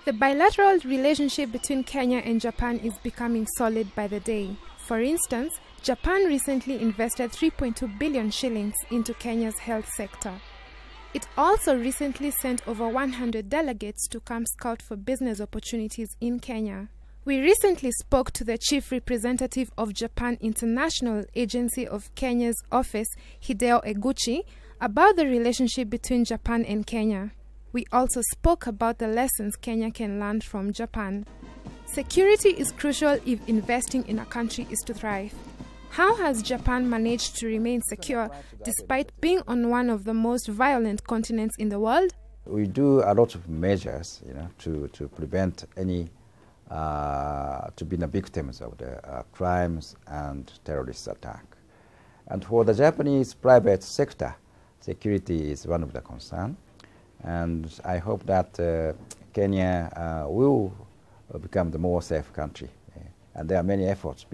The bilateral relationship between Kenya and Japan is becoming solid by the day. For instance, Japan recently invested 3.2 billion shillings into Kenya's health sector. It also recently sent over 100 delegates to come scout for business opportunities in Kenya. We recently spoke to the chief representative of Japan International Agency of Kenya's office, Hideo Eguchi, about the relationship between Japan and Kenya. We also spoke about the lessons Kenya can learn from Japan. Security is crucial if investing in a country is to thrive. How has Japan managed to remain secure despite being on one of the most violent continents in the world? We do a lot of measures, to prevent any to be the victims of the crimes and terrorist attack. And for the Japanese private sector, security is one of the concerns. And I hope that Kenya will become the more safe country. And there are many efforts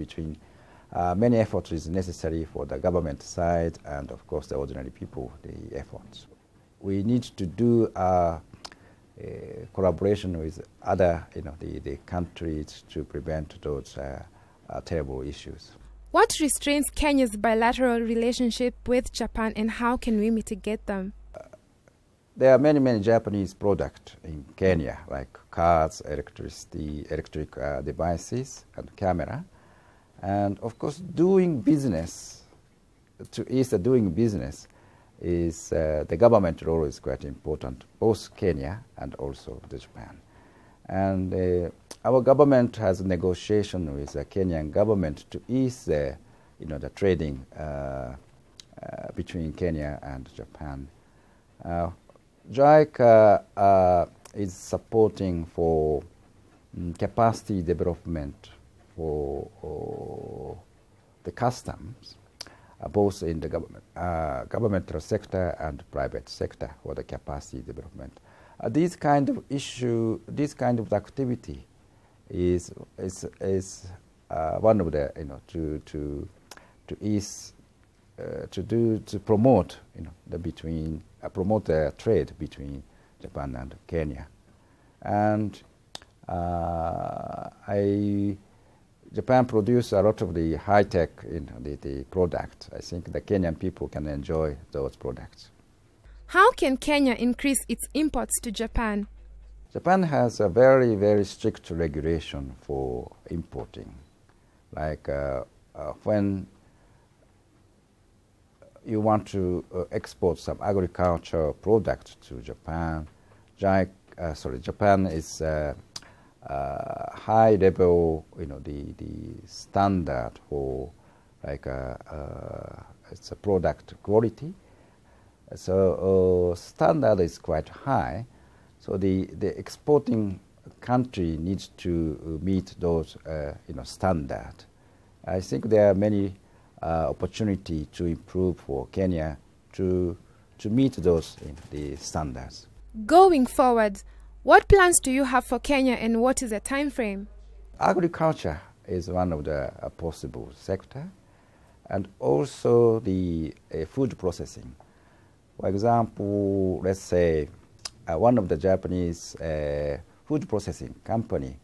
many efforts is necessary for the government side and of course the ordinary people, the efforts. We need to do collaboration with other, the countries to prevent those terrible issues. What restrains Kenya's bilateral relationship with Japan and how can we mitigate them? There are many Japanese products in Kenya, like cars, electric devices, and camera. And of course, doing business, to ease the doing business, is the government role is quite important, both Kenya and also the Japan. And our government has a negotiation with the Kenyan government to ease the trading between Kenya and Japan. JICA is supporting for capacity development for the customs, both in the governmental sector and private sector for the capacity development. This kind of issue, this kind of activity is one of the to ease to promote promote the trade between Japan and Kenya. And Japan produces a lot of the high-tech the product. I think the Kenyan people can enjoy those products. How can Kenya increase its imports to Japan? Japan has a very strict regulation for importing. Like when you want to export some agricultural product to Japan, Japan is high level, the standard for it's a product quality. So standard is quite high. So the exporting country needs to meet those standard. I think there are many opportunity to improve for Kenya to meet those the standards. Going forward, what plans do you have for Kenya and what is the time frame? Agriculture is one of the possible sector, and also the food processing. For example, let's say one of the Japanese food processing company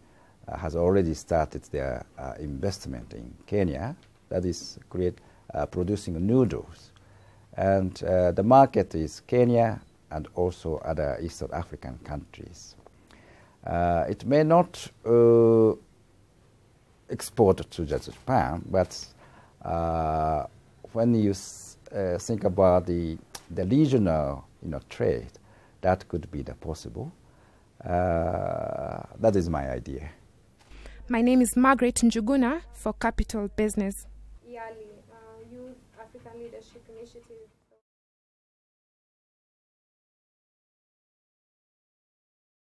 has already started their investment in Kenya, that is producing noodles. And the market is Kenya and also other Eastern African countries. It may not export to Japan, but when you think about the regional trade, that could be the possible. That is my idea. My name is Margaret Njuguna for Capital Business. YALI, Youth African Leadership Initiative.